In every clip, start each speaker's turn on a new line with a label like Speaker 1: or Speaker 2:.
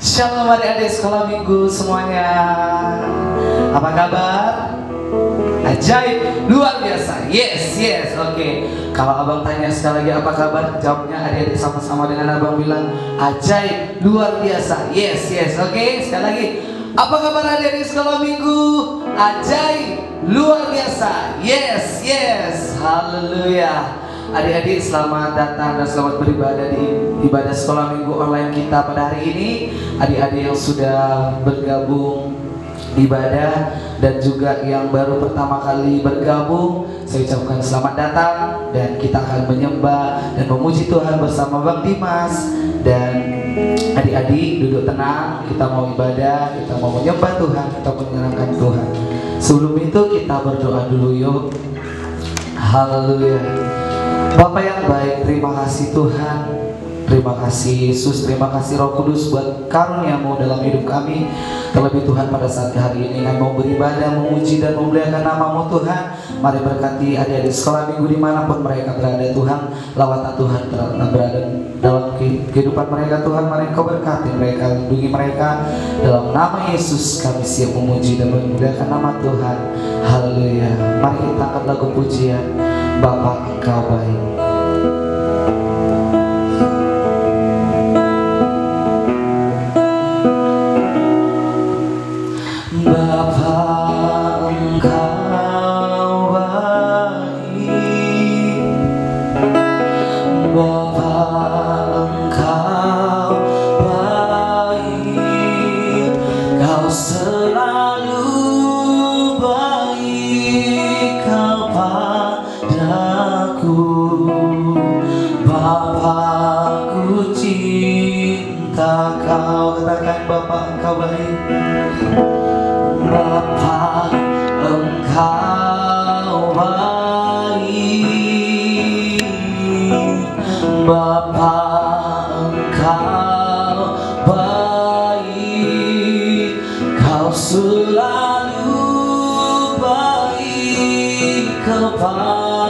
Speaker 1: Shalom adik-adik sekolah minggu semuanya. Apa kabar? Ajaib, luar biasa. Yes, yes, oke. Kalau abang tanya sekali lagi apa kabar, jawabnya adik-adik sama-sama dengan abang bilang ajaib, luar biasa. Yes, yes, oke. Sekali lagi, apa kabar adik-adik sekolah minggu? Ajaib, luar biasa. Yes, yes, haleluya. Adik-adik selamat datang dan selamat beribadah di ibadah sekolah minggu online kita pada hari ini. Adik-adik yang sudah bergabung ibadah dan juga yang baru pertama kali bergabung, saya ucapkan selamat datang dan kita akan menyembah dan memuji Tuhan bersama Bang Dimas. Dan adik-adik duduk tenang, kita mau ibadah, kita mau menyembah Tuhan, kita mau menyenangkan Tuhan. Sebelum itu kita berdoa dulu yuk. Haleluya. Bapak yang baik, terima kasih Tuhan, terima kasih Yesus, terima kasih Roh Kudus buat karunia-Mu dalam hidup kami. Terlebih Tuhan pada saat hari ini kami mau beribadah, memuji dan memuliakan nama-Mu Tuhan. Mari berkati adik-adik sekolah minggu dimanapun mereka berada Tuhan. Lawatan Tuhan telah berada dalam kehidupan mereka Tuhan. Mari Engkau berkati mereka, lindungi mereka. Dalam nama Yesus kami siap memuji dan memuliakan nama Tuhan. Haleluya. Mari kita angkat lagu pujian Bapa Engkau baik.
Speaker 2: Bapa Engkau baik, Bapa Engkau baik, Kau selalu baik kepadaku.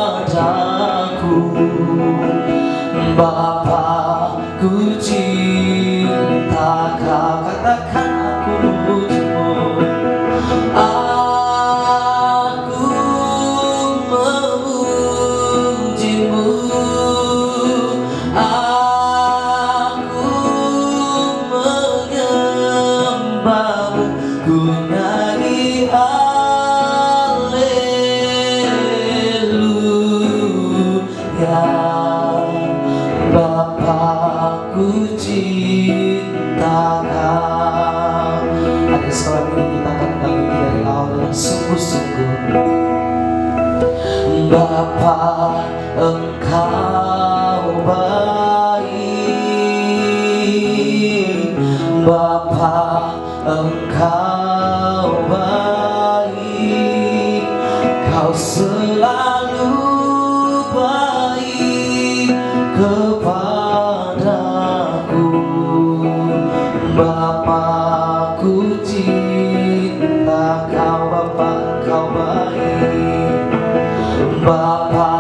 Speaker 2: Bapa ku cinta Kau, Bapa Engkau baik, Bapa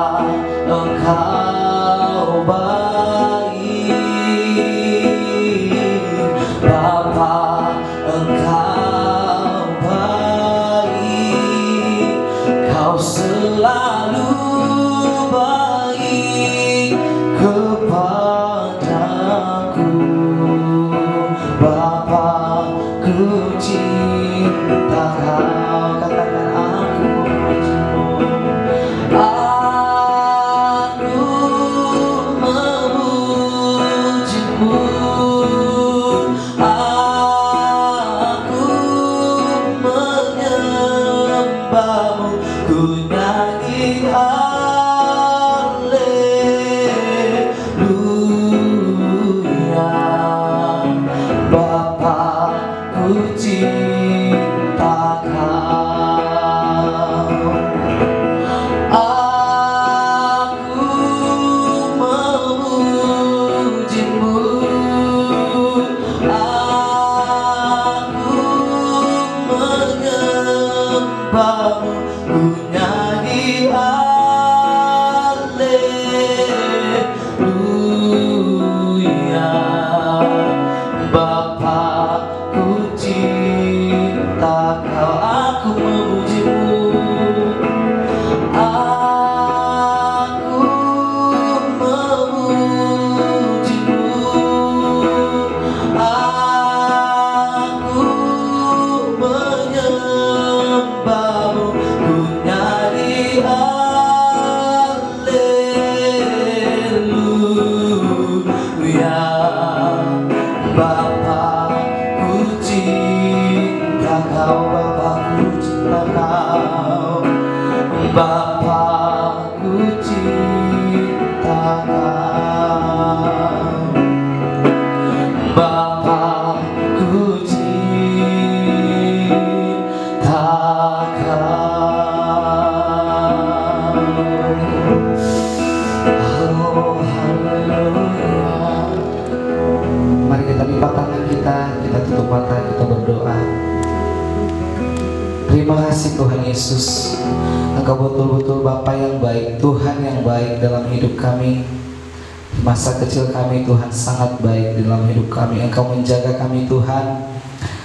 Speaker 2: Engkau baik, Bapa Engkau baik, Kau selalu baik kepadaku. Bapa Bapa ku cinta kau, Bapa ku cinta kau, Bapa ku cinta kau, Bapa ku cinta kau. Oh, haleluya. Mari kita lipat tangan kita tutup mata, kita berdoa. Terima kasih Tuhan Yesus, Engkau betul-betul Bapa yang baik, Tuhan yang baik dalam hidup kami. Masa kecil kami Tuhan sangat baik dalam hidup kami. Engkau menjaga kami Tuhan.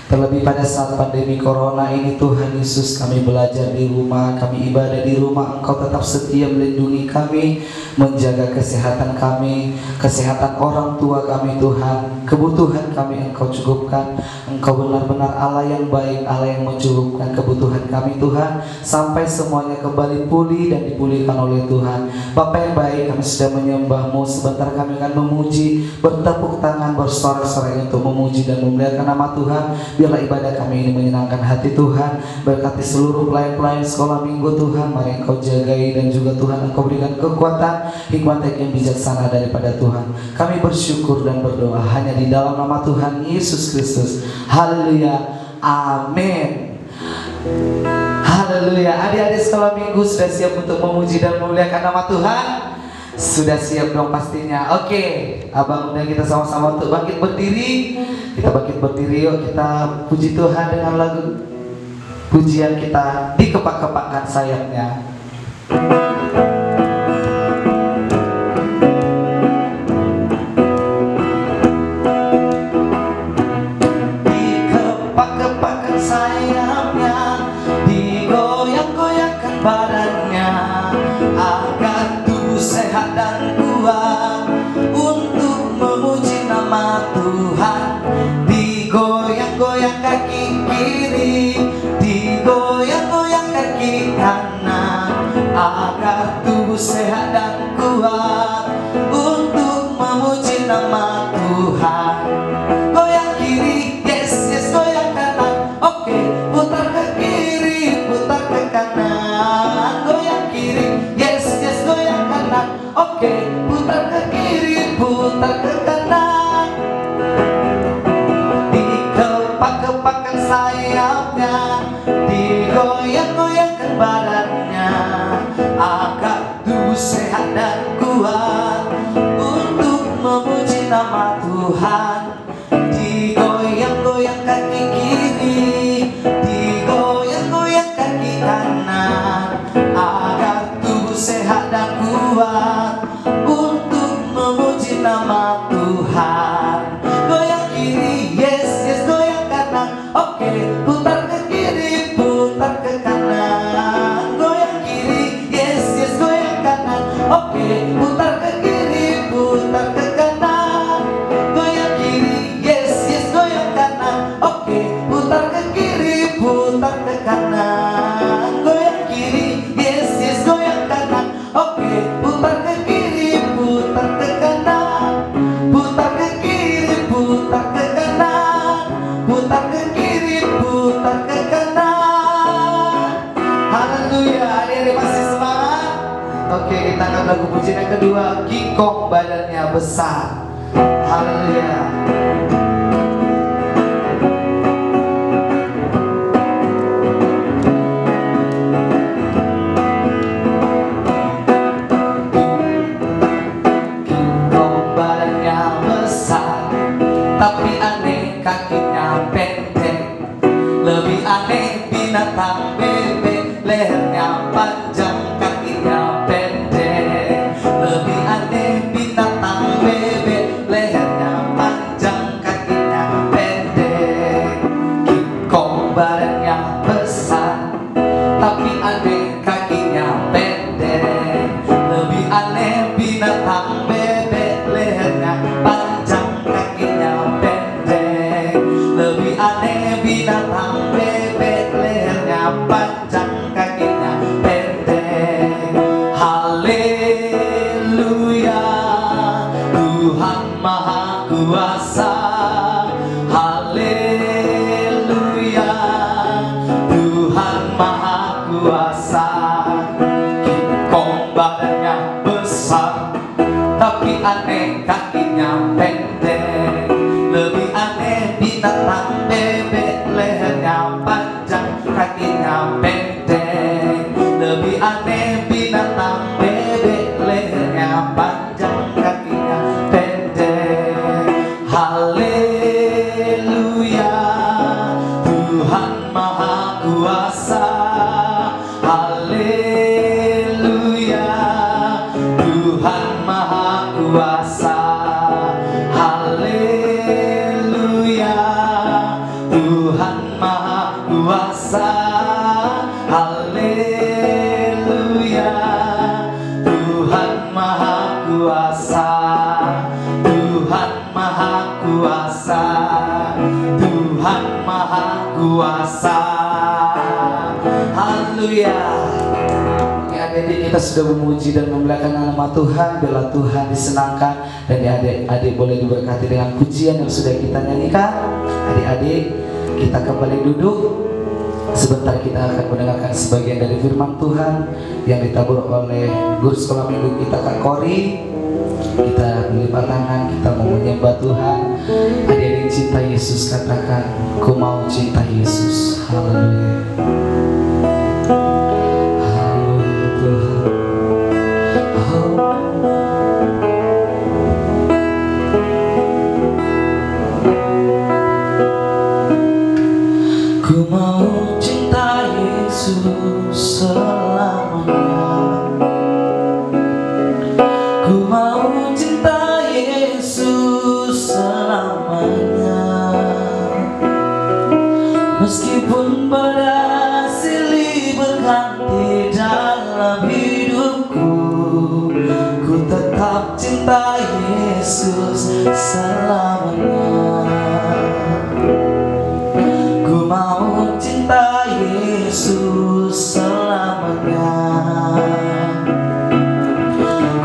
Speaker 2: Terlebih pada saat pandemi corona ini Tuhan Yesus, kami belajar di rumah, kami ibadah di rumah. Engkau tetap setia melindungi kami, menjaga kesehatan kami, kesehatan orang tua kami Tuhan. Kebutuhan kami Engkau cukupkan. Engkau benar-benar Allah yang baik, Allah yang mencukupkan kebutuhan kami Tuhan, sampai semuanya kembali pulih dan dipulihkan oleh Tuhan. Bapa yang baik, kami sudah menyembah-Mu. Sebentar kami akan memuji, bertepuk tangan, bersorak-sorai untuk memuji dan memuliakan nama Tuhan. Biarlah ibadah kami ini menyenangkan hati Tuhan. Berkati seluruh pelayan-pelayan sekolah minggu Tuhan. Mari Engkau jagai dan juga Tuhan Engkau berikan kekuatan, hikmat yang bijaksana daripada Tuhan. Kami bersyukur dan berdoa hanya di dalam nama Tuhan Yesus Kristus. Haleluya, amin. Haleluya. Adik-adik sekolah minggu sudah siap untuk memuji dan memuliakan nama Tuhan? Sudah siap dong pastinya. Oke, abang undang kita sama-sama untuk bangkit berdiri. Kita bangkit berdiri, yuk kita puji Tuhan dengan lagu pujian kita, Dikepak-kepakkan Sayapnya. Dikepak-kepakkan sayapnya, digoyang-goyangkan badannya, agar tubuh sehat dan kuat untuk memuji nama Tuhan. Digoyang-goyang kaki kiri, digoyang-goyang kaki kanan, agar tubuh sehat dan kuat untuk memuji nama Tuhan. Goyang kiri, yes yes, goyang kanan, oke, putar ke kiri, putar ke kanan. Goyang kiri, yes yes, goyang kanan, oke, putar ke kiri, putar ke kanan. Dikepak-kepakkan sayapnya, digoyang-goyangkan badannya, agar tubuh sehat dan kuat untuk memuji nama Tuhan. Digoyang-goyang kaki kiri, digoyang-goyang kaki kanan, agar tubuh sehat dan kuat untuk memuji nama Tuhan. Goyang kiri, yes yes, goyang kanan, oke, putar ke kiri, putar ke kanan. Goyang kiri, yes yes, goyang kanan, oke, putar ke kiri, putar ke kanan. Goyang kiri, yes yes, goyang kanan, oke, putar ke kiri, putar ke kanan. Goyang kiri, yes yes, goyang kanan, oke, putar ke kiri, putar ke kanan. Putar ke kiri, putar ke kanan, putar ke kiri, putar ke kanan. Haleluya, adik-adik masih semangat? Oke, kita akan lagu pujian yang kedua, Kikong Badannya Besar. Haleluya. Tapi aneh kakinya pendek, lebih aneh binatang bebek, lehernya panjang kakinya pendek. Lebih aneh binatang bebek, lehernya panjang kakinya pendek. Kikong badannya besar, tapi aneh kakinya pendek. Lebih aneh binatang bebek, lehernya panjang kakinya pendek. Lebih aneh binatang bebek, lehernya panjang kakinya pendek.
Speaker 1: aneh kakinya pendek, lebih aneh binatang bebek, lehernya panjang kakinya pendek. Lebih aneh binatang bebek, lehernya panjang kakinya pendek. Haleluya, Tuhan Maha Kuasa. Haleluya, Tuhan Maha Kuasa. Haleluya, Tuhan Maha Kuasa. Haleluya, Tuhan Maha Kuasa. Tuhan Maha Kuasa. Tuhan Maha Kuasa. Haleluya. Oke, adik-adik, kita sudah memuji dan memuliakan nama Tuhan. Bila Tuhan disenangkan, dan adik-adik boleh diberkati dengan pujian yang sudah kita nyanyikan. Adik-adik, kita kembali duduk. Sebentar kita akan mendengarkan sebagian dari firman Tuhan yang ditabur oleh guru sekolah minggu kita, Kak Kori. Kita melipat tangan, kita mau menyembah Tuhan. Adik-adik cinta Yesus, katakan, ku mau cinta Yesus. Haleluya. Haleluya Tuhan. Ku mau cinta Yesus selamanya. Ku mau cinta Yesus selamanya. Meskipun badai silih berganti dalam hidupku, ku tetap cinta Yesus selamanya. Ku mau cinta Yesus selamanya.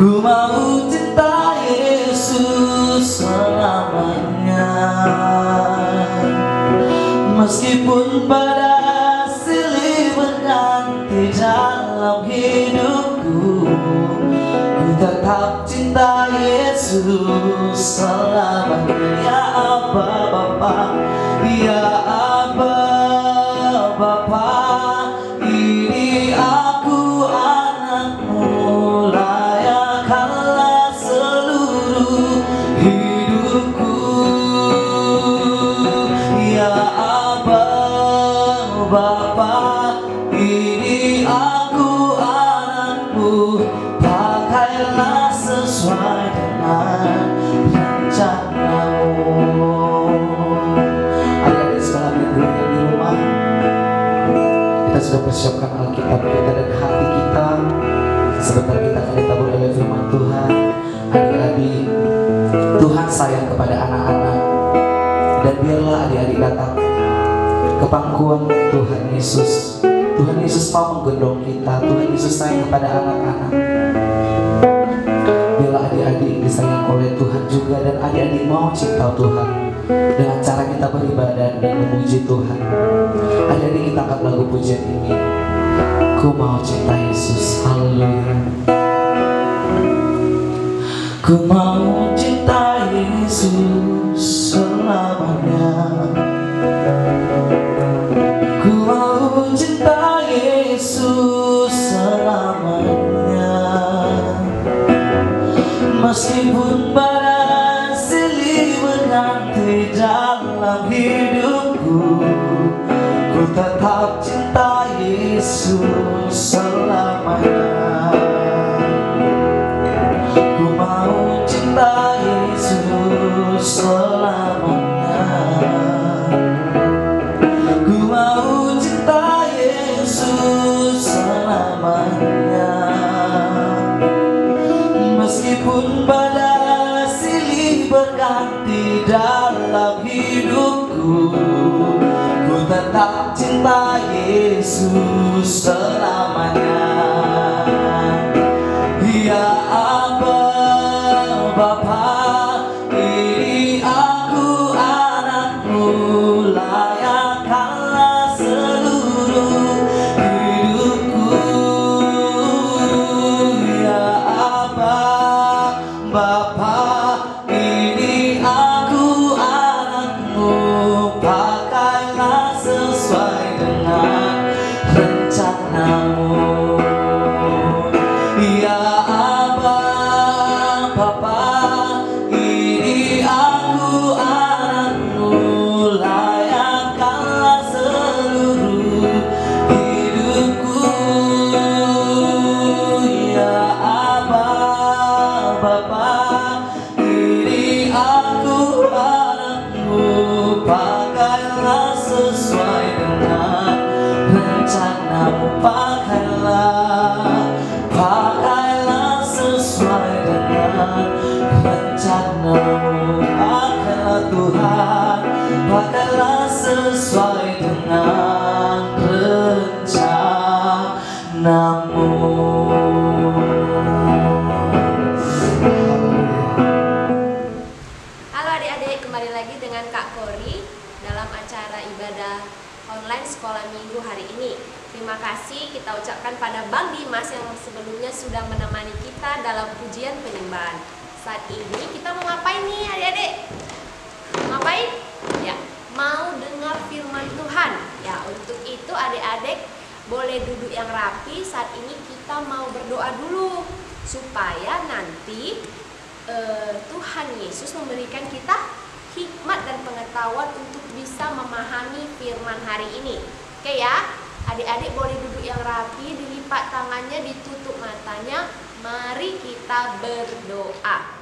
Speaker 1: Ku mau cinta Yesus selamanya. Meskipun badai silih berganti dalam hidupku, ku tetap cinta Yesus selamanya. Ya Abba Bapa, ya Abba Bapa, ini aku anakmu, layakkanlah seluruh hidupku. Ya Abba Bapa, ini aku anakmu, pakailah sesuai dengan rencanamu. Adik-adik sekolah minggu yang di rumah, kita sudah persiapkan Alkitab kita dan hati kita. Sebentar kita akan ditabur oleh firman Tuhan. Adik-adik, Tuhan sayang kepada anak-anak, dan biarlah adik-adik datang ke pangkuan Tuhan Yesus. Tuhan Yesus mau menggendong kita. Tuhan Yesus sayang kepada anak-anak. Biarlah adik-adik disayang oleh Tuhan juga, dan adik-adik mau cinta Tuhan dengan cara kita beribadah dan memuji Tuhan. Adik-adik, kita angkat lagu pujian ini. Ku mau cinta Yesus. Haleluya. Ku mau cinta Yesus selamanya. Ku mau cinta Yesus selamanya. Meskipun badai silih berganti dalam hidupku, ku tetap cinta Yesus selamanya. Ku mau cinta Yesus selamanya. Ku mau cinta Yesus selamanya. Meskipun badai silih berganti dalam hidupku,
Speaker 2: pakailah sesuai dengan rencanamu.
Speaker 3: Halo adik-adik, kembali lagi dengan Kak Kori dalam acara ibadah online sekolah minggu hari ini. Terima kasih kita ucapkan pada Bang Dimas yang sebelumnya sudah menemani kita dalam pujian penyembahan. Saat ini kita mau ngapain nih adik-adik? Ngapain? Ya, mau dengar firman Tuhan. Ya, untuk itu adik-adik boleh duduk yang rapi. Saat ini kita mau berdoa dulu supaya nanti Tuhan Yesus memberikan kita hikmat dan pengetahuan untuk bisa memahami firman hari ini. Oke ya, adik-adik boleh duduk yang rapi, dilipat tangannya, ditutup matanya. Mari kita berdoa.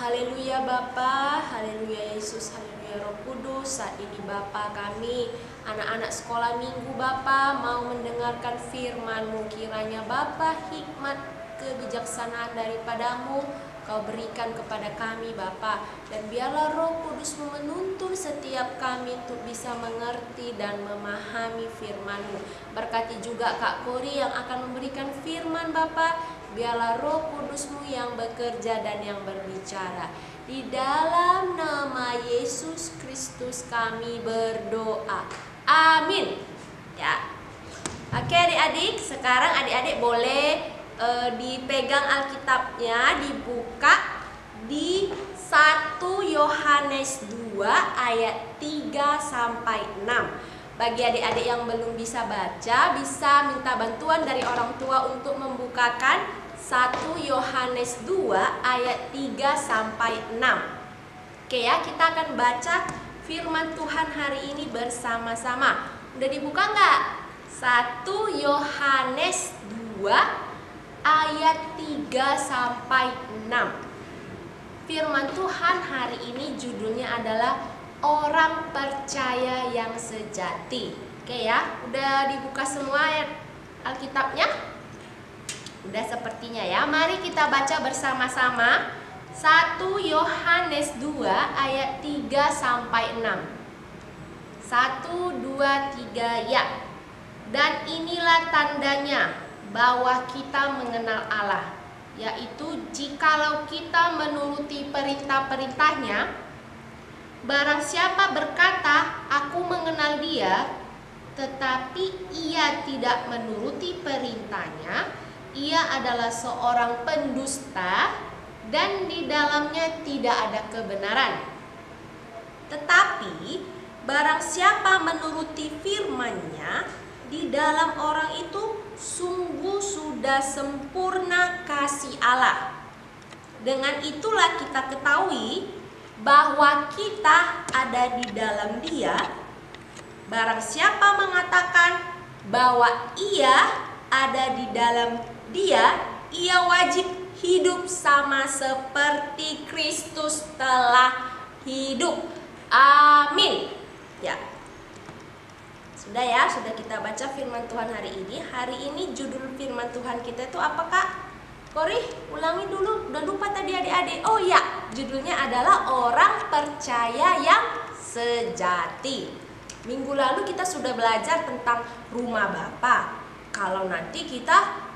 Speaker 3: Haleluya Bapa, haleluya Yesus, haleluya Roh Kudus. Saat ini Bapa, kami anak-anak sekolah minggu Bapa mau mendengarkan firman-Mu. Kiranya Bapa hikmat kebijaksanaan daripadamu Kau berikan kepada kami Bapa, dan biarlah Roh Kudus menuntun setiap kami untuk bisa mengerti dan memahami firman-Mu. Berkati juga Kak Kori yang akan memberikan firman Bapa. Biarlah Roh Kudus-Mu yang bekerja dan yang berbicara. Di dalam nama Yesus Kristus kami berdoa. Amin. Ya. Oke adik-adik, sekarang adik-adik boleh dipegang Alkitabnya, dibuka di 1 Yohanes 2 ayat 3 sampai 6. Bagi adik-adik yang belum bisa baca, bisa minta bantuan dari orang tua untuk membukakan 1 Yohanes 2 ayat 3 sampai 6. Oke ya, kita akan baca firman Tuhan hari ini bersama-sama. Udah dibuka nggak? 1 Yohanes 2 ayat 3 sampai 6. Firman Tuhan hari ini judulnya adalah Orang Percaya yang Sejati. Oke ya, udah dibuka semua ayat Alkitabnya? Udah sepertinya ya. Mari kita baca bersama-sama 1 Yohanes 2 ayat 3 sampai 6. 1, 2, 3 ya. Dan inilah tandanya bahwa kita mengenal Allah, yaitu jikalau kita menuruti perintah-perintahnya. Barang siapa berkata, aku mengenal Dia, tetapi ia tidak menuruti perintahnya, ia adalah seorang pendusta dan di dalamnya tidak ada kebenaran. Tetapi barang siapa menuruti firman-Nya, di dalam orang itu sungguh sudah sempurna kasih Allah. Dengan itulah kita ketahui bahwa kita ada di dalam Dia. Barang siapa mengatakan bahwa ia ada di dalam Dia, ia wajib hidup sama seperti Kristus telah hidup. Amin. Ya. Sudah ya, sudah kita baca firman Tuhan hari ini. Hari ini judul firman Tuhan kita itu apa Kak? Kori, ulangi dulu, udah lupa tadi adik-adik. Oh ya, judulnya adalah Orang Percaya yang Sejati. Minggu lalu kita sudah belajar tentang rumah Bapa. Kalau nanti kita,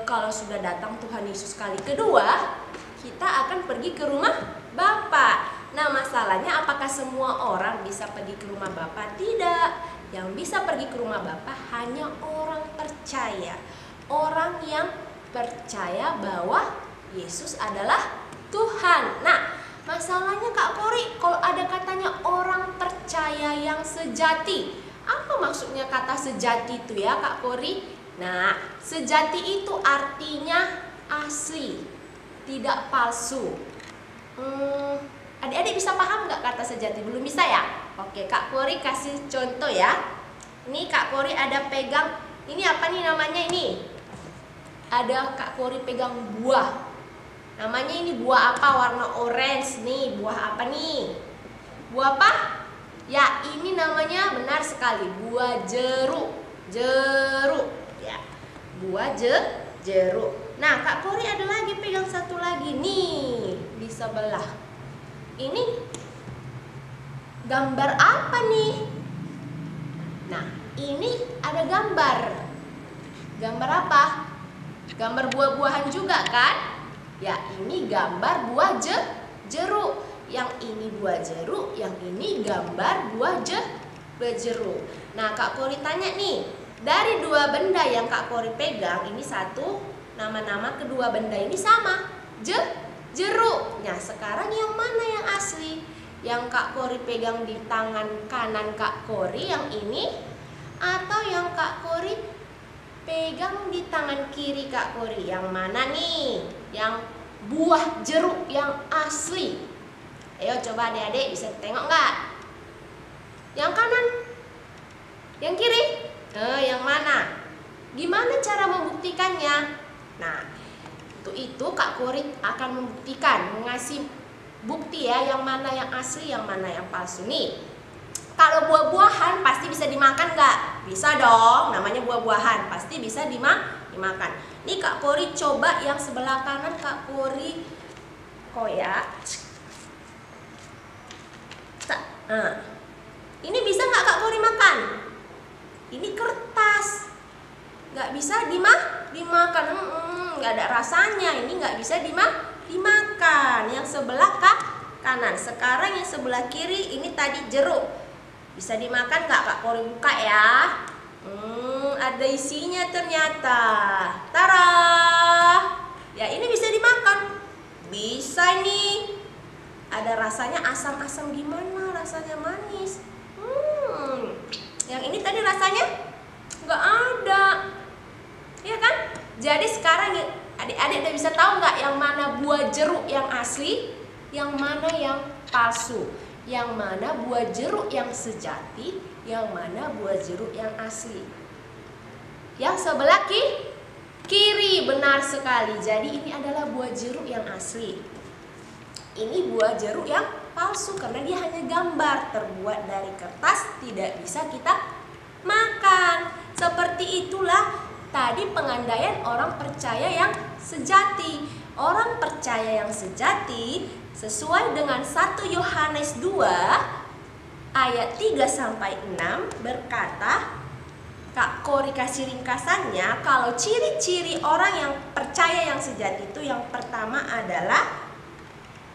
Speaker 3: kalau sudah datang Tuhan Yesus kali kedua, kita akan pergi ke rumah Bapa. Nah masalahnya apakah semua orang bisa pergi ke rumah Bapa? Tidak. Yang bisa pergi ke rumah Bapa hanya orang percaya. Orang yang percaya bahwa Yesus adalah Tuhan. Nah, masalahnya Kak Kori, kalau ada katanya orang percaya yang sejati, apa maksudnya kata sejati itu ya Kak Kori? Nah, sejati itu artinya asli, tidak palsu. Adik-adik bisa paham nggak kata sejati? Belum bisa ya? Oke, Kak Kori kasih contoh ya. Ini Kak Kori ada pegang, ini apa nih namanya ini? Ada Kak Kori pegang buah. Namanya ini buah apa? Warna orange nih. Buah apa nih? Buah apa? Ya, ini namanya benar sekali buah jeruk. Jeruk. Ya, buah jeruk. Nah, Kak Kori ada lagi pegang satu lagi nih di sebelah. Ini Gambar apa nih? Nah, ini ada gambar. Gambar apa? Gambar buah-buahan juga kan? Ya, ini gambar buah jeruk. Yang ini buah jeruk, yang ini gambar buah jeruk. Nah, Kak Kori tanya nih, dari dua benda yang Kak Kori pegang, ini satu, nama-nama kedua benda ini sama, jeruk. Nah, sekarang yang mana yang asli? Yang Kak Kori pegang di tangan kanan Kak Kori yang ini, atau yang Kak Kori pegang di tangan kiri Kak Kori? Yang mana nih? Yang buah jeruk yang asli. Ayo coba adik-adik bisa tengok nggak? Yang kanan? Yang kiri? Yang mana? Gimana cara membuktikannya? Nah, untuk itu Kak Kori akan membuktikan, mengasih bukti ya, yang mana yang asli, yang mana yang palsu nih. Kalau buah-buahan pasti bisa dimakan nggak? Bisa dong, namanya buah-buahan, pasti bisa dimakan. Nih Kak Kori coba yang sebelah kanan Kak Kori koyak. Nah, ini bisa nggak Kak Kori makan? Ini kertas, nggak bisa dimakan, nggak ada rasanya. Ini nggak bisa dimakan. Yang sebelah kanan. Sekarang yang sebelah kiri ini tadi jeruk. Bisa dimakan nggak Kak Kori buka ya? Ada isinya ternyata. Tara! Ya ini bisa dimakan. Bisa nih. Ada rasanya asam-asam gimana? Rasanya manis. Yang ini tadi rasanya nggak ada. Iya kan? Jadi sekarang adik-adik udah bisa tahu nggak yang mana buah jeruk yang asli, yang mana yang palsu, yang mana buah jeruk yang sejati, yang mana buah jeruk yang asli. Yang sebelah kiri, benar sekali. Jadi ini adalah buah jeruk yang asli. Ini buah jeruk yang palsu karena dia hanya gambar, terbuat dari kertas, tidak bisa kita makan. Seperti itulah tadi pengandaian orang percaya yang sejati. Orang percaya yang sejati sesuai dengan 1 Yohanes 2 ayat 3-6 berkata, Kak Kori kasih ringkasannya, kalau ciri-ciri orang yang percaya yang sejati itu yang pertama adalah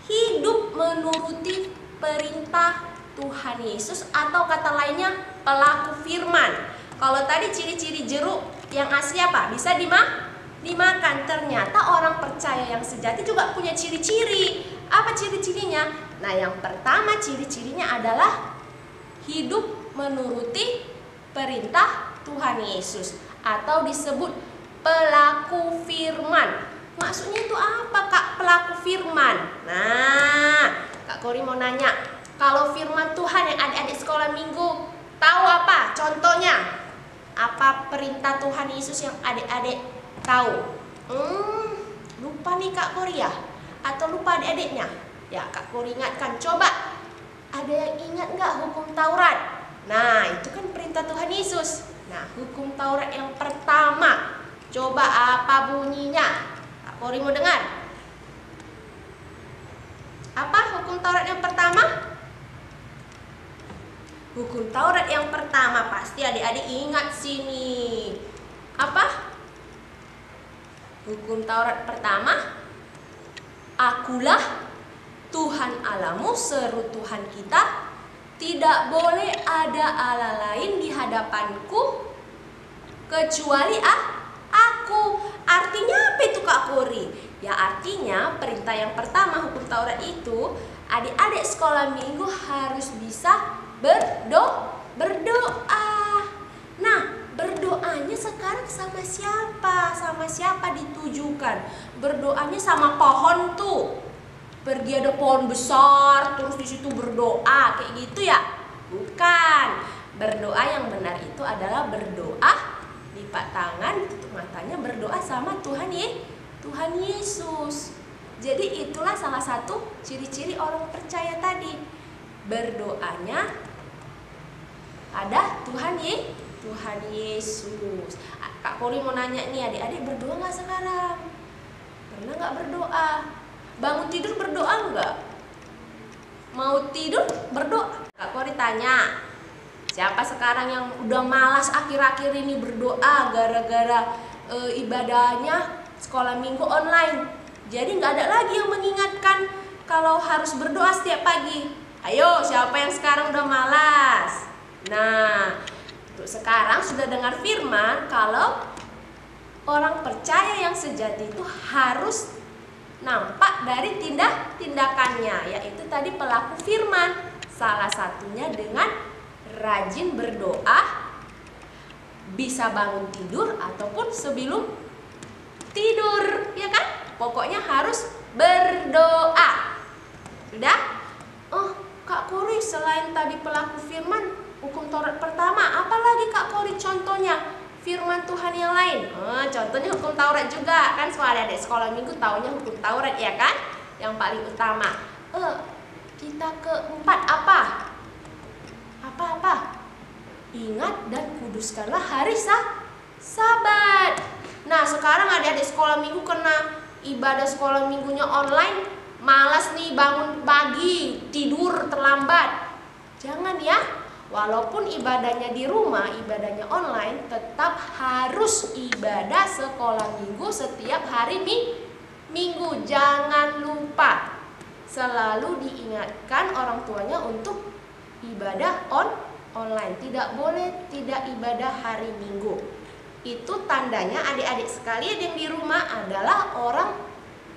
Speaker 3: hidup menuruti perintah Tuhan Yesus, atau kata lainnya pelaku firman. Kalau tadi ciri-ciri jeruk yang asli apa? Bisa dimakan. Ternyata orang percaya yang sejati juga punya ciri-ciri. Apa ciri-cirinya? Nah, yang pertama ciri-cirinya adalah hidup menuruti perintah Tuhan Yesus, atau disebut pelaku firman. Maksudnya itu apa Kak, pelaku firman? Nah, Kak Kori mau nanya, kalau firman Tuhan yang adik-adik sekolah minggu tahu apa? Contohnya, apa perintah Tuhan Yesus yang adik-adik tahu? Lupa nih Kak Kori ya? Atau lupa adik-adiknya? Ya Kak Kori ingatkan, coba ada yang ingat nggak hukum Taurat? Nah, itu kan perintah Tuhan Yesus. Nah, hukum Taurat yang pertama, coba apa bunyinya? Kori mau dengar? Apa hukum Taurat yang pertama? Hukum Taurat yang pertama pasti adik-adik ingat sini. Apa? Hukum Taurat pertama, akulah Tuhan Allahmu, seru Tuhan kita, tidak boleh ada Allah lain di hadapanku kecuali aku. Artinya apa itu Kak Kori? Ya artinya perintah yang pertama hukum Taurat itu, adik-adik sekolah minggu harus bisa berdoa. Nah, berdoanya sekarang sama siapa? Sama siapa ditujukan? Berdoanya sama pohon tuh. Pergi ada pohon besar, terus di situ berdoa kayak gitu ya? Bukan. Berdoa yang benar itu adalah berdoa lipat tangan, tutup matanya, berdoa sama Tuhan Yesus. Jadi itulah salah satu ciri-ciri orang percaya tadi. Berdoanya ada Tuhan Yesus. Kak Kori mau nanya nih, adik-adik berdoa nggak sekarang? Pernah nggak berdoa? Bangun tidur berdoa nggak? Mau tidur berdoa? Kak Kori bertanya, siapa sekarang yang udah malas akhir-akhir ini berdoa gara-gara ibadahnya sekolah minggu online? Jadi nggak ada lagi yang mengingatkan kalau harus berdoa setiap pagi. Ayo, siapa yang sekarang udah malas? Nah, untuk sekarang sudah dengar firman kalau orang percaya yang sejati itu harus nampak dari tindakannya, yaitu tadi pelaku firman. Salah satunya dengan rajin berdoa, bisa bangun tidur ataupun sebelum tidur, ya kan? Pokoknya harus berdoa. Sudah? Oh, Kak Kori, selain tadi pelaku firman, hukum Taurat pertama, apalagi Kak Kori contohnya? Firman Tuhan yang lain. Contohnya hukum Taurat juga. Kan semua adik sekolah minggu taunya hukum Taurat, ya kan? Yang paling utama. Kita keempat apa? Apa? Ingat dan kuduskanlah hari Sabat. Nah, sekarang adik-adik sekolah minggu kena ibadah sekolah minggunya online, malas nih bangun pagi, tidur terlambat. Jangan ya. Walaupun ibadahnya di rumah, ibadahnya online, tetap harus ibadah sekolah minggu setiap hari minggu. Jangan lupa. Selalu diingatkan orang tuanya untuk ibadah online. Tidak boleh tidak ibadah hari minggu. Itu tandanya adik-adik sekalian yang di rumah adalah orang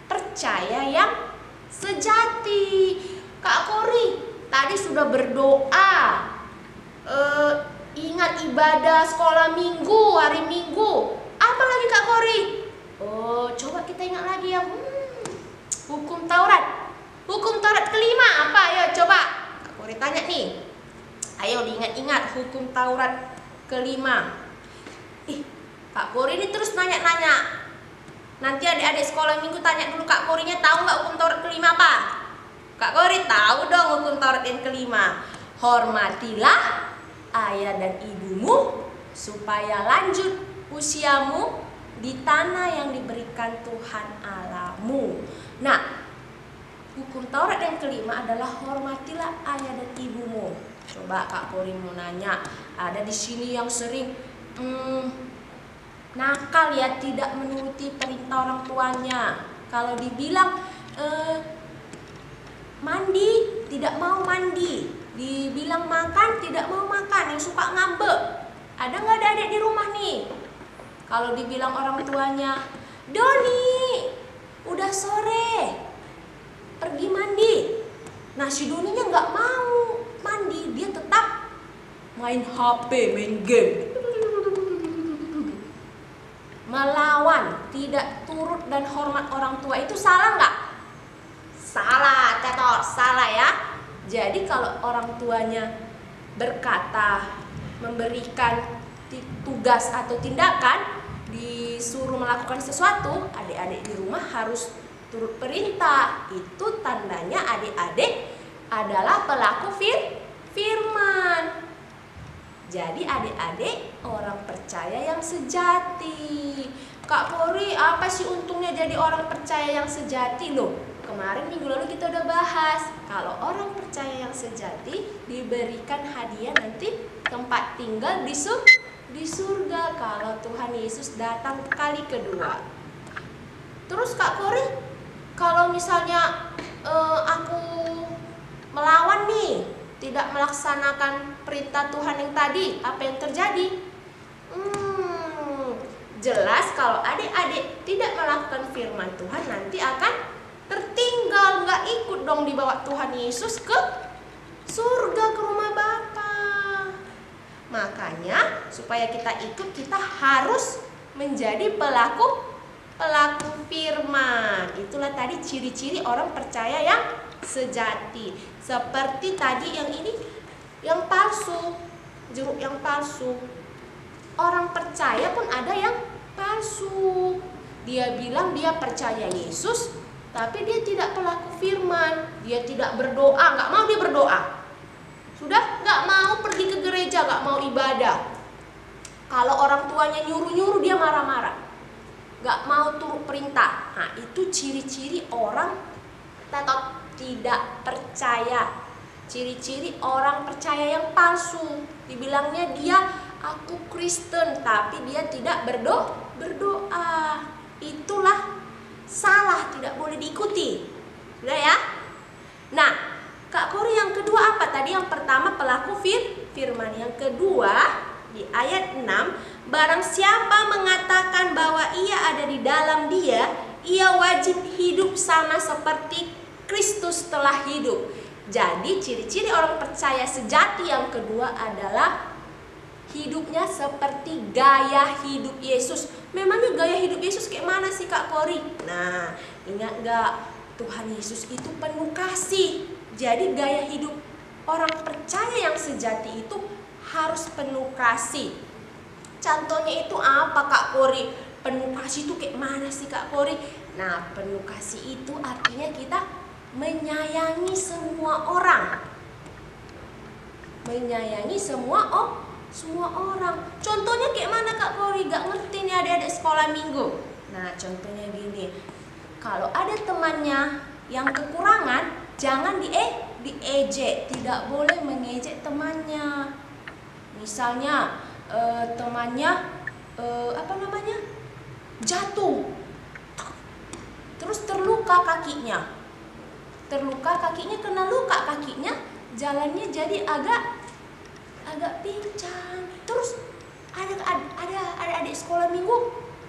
Speaker 3: percaya yang sejati. Kak Kori, tadi sudah berdoa, ingat ibadah sekolah minggu, hari minggu. Apa lagi Kak Kori? Coba kita ingat lagi ya. Hukum Taurat. Hukum Taurat kelima apa? Ayo coba Kak Kori tanya nih. Ayo diingat-ingat hukum Taurat kelima. Kak Kori ini terus nanya-nanya. Nanti adik-adik sekolah minggu tanya dulu Kak Korinya tahu nggak hukum Taurat kelima apa? Kak Kori tahu dong hukum Taurat yang kelima. Hormatilah ayah dan ibumu supaya lanjut usiamu di tanah yang diberikan Tuhan Allahmu. Nah, hukum Taurat yang kelima adalah hormatilah ayah dan ibumu. Coba Kak Kori mau nanya, ada di sini yang sering nakal ya, tidak menuruti perintah orang tuanya. Kalau dibilang mandi, tidak mau mandi. Dibilang makan, tidak mau makan, yang suka ngambek. Ada nggak adik di rumah nih? Kalau dibilang orang tuanya, Doni, udah sore, pergi mandi. Nah, si Doninya nggak mau mandi, dia tetap main HP, main game. Melawan, tidak turut dan hormat orang tua, itu salah nggak? Salah, catat, salah ya. Jadi kalau orang tuanya berkata, memberikan tugas atau tindakan, disuruh melakukan sesuatu, adik-adik di rumah harus turut perintah. Itu tandanya adik-adik adalah pelaku firman. Jadi adik-adik orang percaya yang sejati. Kak Kori, apa sih untungnya jadi orang percaya yang sejati loh? Kemarin minggu lalu kita udah bahas, kalau orang percaya yang sejati diberikan hadiah nanti tempat tinggal di surga kalau Tuhan Yesus datang kali kedua. Terus Kak Kori, kalau misalnya aku melawan nih, tidak melaksanakan perintah Tuhan yang tadi, apa yang terjadi? Jelas kalau adik-adik tidak melakukan firman Tuhan nanti akan tertinggal, nggak ikut dong dibawa Tuhan Yesus ke surga, ke rumah Bapa. Makanya supaya kita ikut, kita harus menjadi pelaku firman. Itulah tadi ciri-ciri orang percaya yang sejati. Seperti tadi yang ini, yang palsu, jeruk yang palsu. Orang percaya pun ada yang palsu. Dia bilang dia percaya Yesus, tapi dia tidak pelaku firman. Dia tidak berdoa, nggak mau dia berdoa. Sudah nggak mau pergi ke gereja, nggak mau ibadah. Kalau orang tuanya nyuruh-nyuruh dia marah-marah, nggak mau turut perintah. Nah, itu ciri-ciri orang tidak percaya ciri-ciri orang percaya yang palsu. Dibilangnya dia aku Kristen, tapi dia tidak berdoa. Itulah salah, tidak boleh diikuti. Sudah ya? Nah, Kak Kori yang kedua apa? Tadi yang pertama pelaku firman. Yang kedua di ayat 6, barang siapa mengatakan bahwa ia ada di dalam dia, ia wajib hidup sama seperti Kristus telah hidup. Jadi ciri-ciri orang percaya sejati yang kedua adalah hidupnya seperti gaya hidup Yesus. Memangnya gaya hidup Yesus kayak mana sih Kak Kori? Nah, ingat gak? Tuhan Yesus itu penuh kasih. Jadi gaya hidup orang percaya yang sejati itu harus penuh kasih. Contohnya itu apa Kak Kori? Penuh kasih itu kayak mana sih Kak Kori? Nah, penuh kasih itu artinya kita menyayangi semua orang. Menyayangi semua orang. Contohnya kayak mana Kak Kori? Gak ngerti nih adik-adik sekolah minggu. Nah, contohnya gini. Kalau ada temannya yang kekurangan, jangan diejek. Tidak boleh mengejek temannya. Misalnya temannya jatuh, terus terluka kakinya. Kena luka kakinya, jalannya jadi agak pincang. Terus ada adik sekolah minggu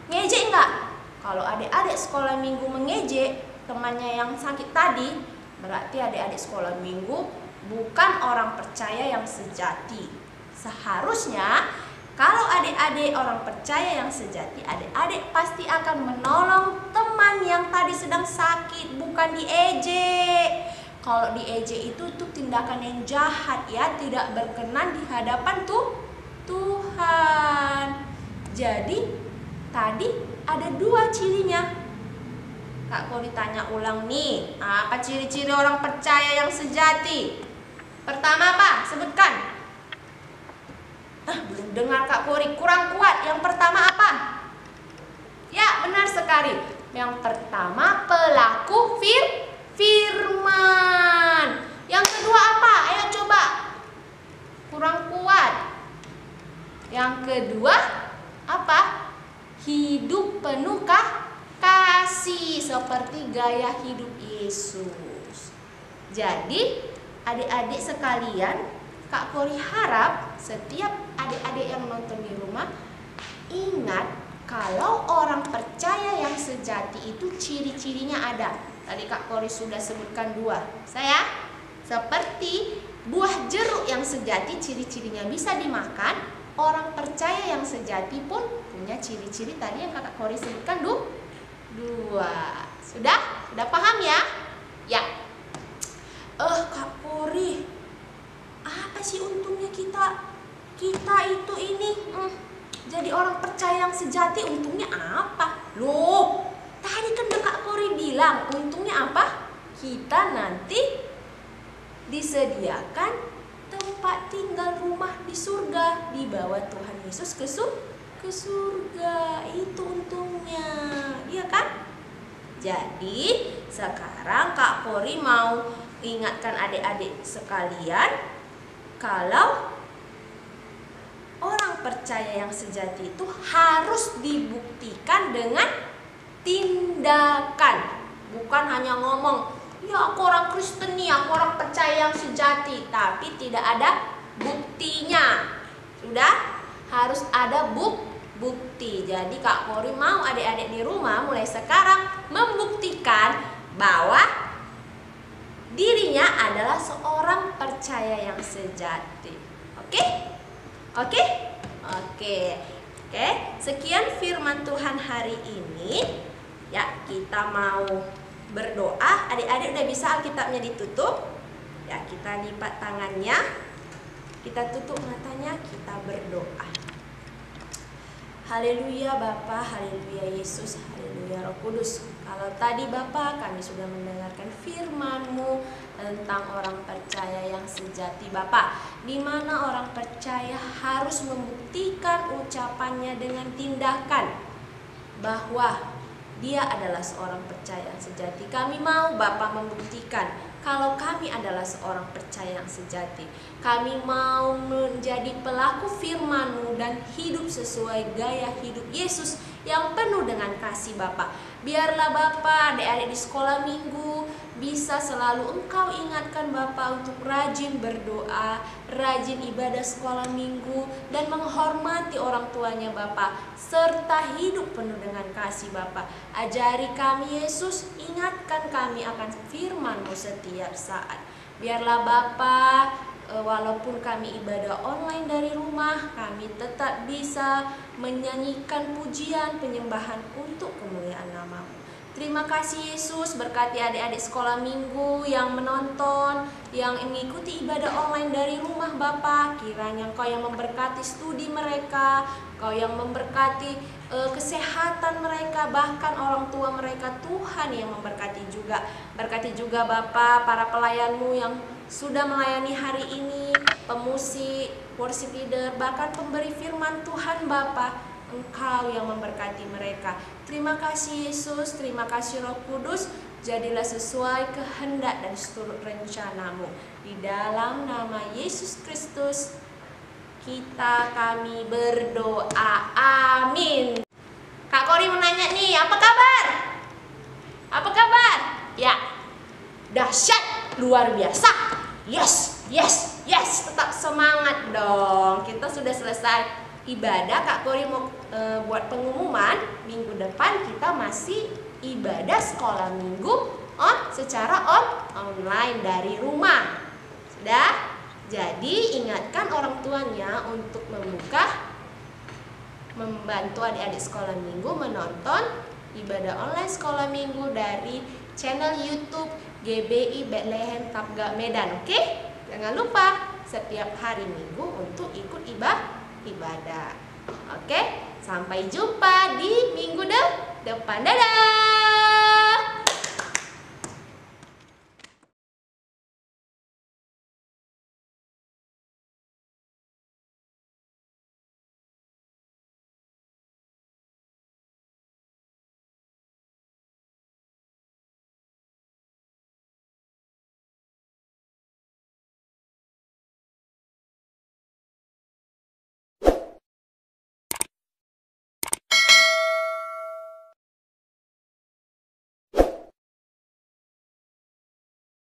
Speaker 3: ngejek nggak? Kalau adik-adik sekolah minggu mengejek temannya yang sakit tadi, berarti adik-adik sekolah minggu bukan orang percaya yang sejati. Seharusnya kalau adik-adik orang percaya yang sejati, adik-adik pasti akan menolong teman yang tadi sedang sakit, bukan diejek. Kalau diejek itu tindakan yang jahat ya, tidak berkenan di hadapan Tuhan. Jadi tadi ada 2 cirinya. Kak Kori tanya ulang nih, apa ciri-ciri orang percaya yang sejati? Pertama apa? Sebutkan. Belum dengar Kak Kori, kurang kuat. Yang pertama apa? Ya, benar sekali. Yang pertama pelaku firman. Yang kedua apa? Ayo coba. Kurang kuat. Yang kedua apa? Hidup penuh kasih seperti gaya hidup Yesus. Jadi adik-adik sekalian, Kak Kori harap setiap adik-adik yang nonton di rumah ingat kalau orang percaya yang sejati itu ciri-cirinya ada. Tadi Kak Kori sudah sebutkan 2. Saya seperti buah jeruk yang sejati ciri-cirinya bisa dimakan. Orang percaya yang sejati pun punya ciri-ciri tadi yang Kak Kori sebutkan 2. Sudah paham ya? Ya. Kak Kori, apa sih untungnya kita itu ini jadi orang percaya yang sejati, untungnya apa? Loh, tadi kan Kak Kori bilang untungnya apa? Kita nanti disediakan tempat tinggal rumah di surga, dibawa Tuhan Yesus ke surga. Itu untungnya, iya kan? Jadi sekarang Kak Kori mau ingatkan adik-adik sekalian, kalau orang percaya yang sejati itu harus dibuktikan dengan tindakan. Bukan hanya ngomong, ya aku orang Kristen nih, aku orang percaya yang sejati, tapi tidak ada buktinya. Sudah? Harus ada bukti. Jadi Kak Kori mau adik-adik di rumah mulai sekarang membuktikan bahwa dirinya adalah seorang percaya yang sejati. Oke? Sekian firman Tuhan hari ini. Ya, kita mau berdoa. Adik-adik udah bisa Alkitabnya ditutup. Ya, kita lipat tangannya. Kita tutup matanya, kita berdoa. Haleluya Bapa, haleluya Yesus, haleluya Roh Kudus. Kalau tadi Bapa kami sudah mendengarkan firman-Mu tentang orang percaya yang sejati Bapa, di mana orang percaya harus membuktikan ucapannya dengan tindakan bahwa dia adalah seorang percaya yang sejati. Kami mau Bapa membuktikan kalau kami adalah seorang percaya yang sejati. Kami mau menjadi pelaku firman-Mu dan hidup sesuai gaya hidup Yesus yang penuh dengan kasih Bapa. Biarlah Bapa, adik-adik di sekolah minggu bisa selalu Engkau ingatkan Bapa untuk rajin berdoa, rajin ibadah sekolah minggu, dan menghormati orang tuanya Bapa, serta hidup penuh dengan kasih Bapa. Ajari kami Yesus, ingatkan kami akan firman-Mu setiap saat. Biarlah Bapa, walaupun kami ibadah online dari rumah, kami tetap bisa menyanyikan pujian penyembahan untuk kemuliaan nama-Mu. Terima kasih Yesus, berkati adik-adik sekolah minggu yang menonton, yang mengikuti ibadah online dari rumah Bapa. Kiranya Engkau yang memberkati studi mereka, Engkau yang memberkati kesehatan mereka, bahkan orang tua mereka. Tuhan yang memberkati juga. Berkati juga Bapa para pelayan-Mu yang sudah melayani hari ini, pemusik, worship leader, bahkan pemberi firman Tuhan Bapa. Engkau yang memberkati mereka. Terima kasih Yesus, terima kasih Roh Kudus. Jadilah sesuai kehendak dan seluruh rencana-Mu. Di dalam nama Yesus Kristus kami berdoa. Amin. Kak Kori menanya nih, apa kabar? Apa kabar? Ya, dahsyat, luar biasa. Yes, yes, yes. Tetap semangat dong. Kita sudah selesai ibadah. Kak Kori mau buat pengumuman, minggu depan kita masih ibadah sekolah minggu secara online dari rumah. Sudah? Jadi ingatkan orang tuanya untuk membantu adik-adik sekolah minggu menonton ibadah online sekolah minggu dari channel YouTube GBI Bethlehem Kapga Medan. Oke? Jangan lupa setiap hari Minggu untuk ikut ibadah. Oke, sampai jumpa di minggu depan. Dadah.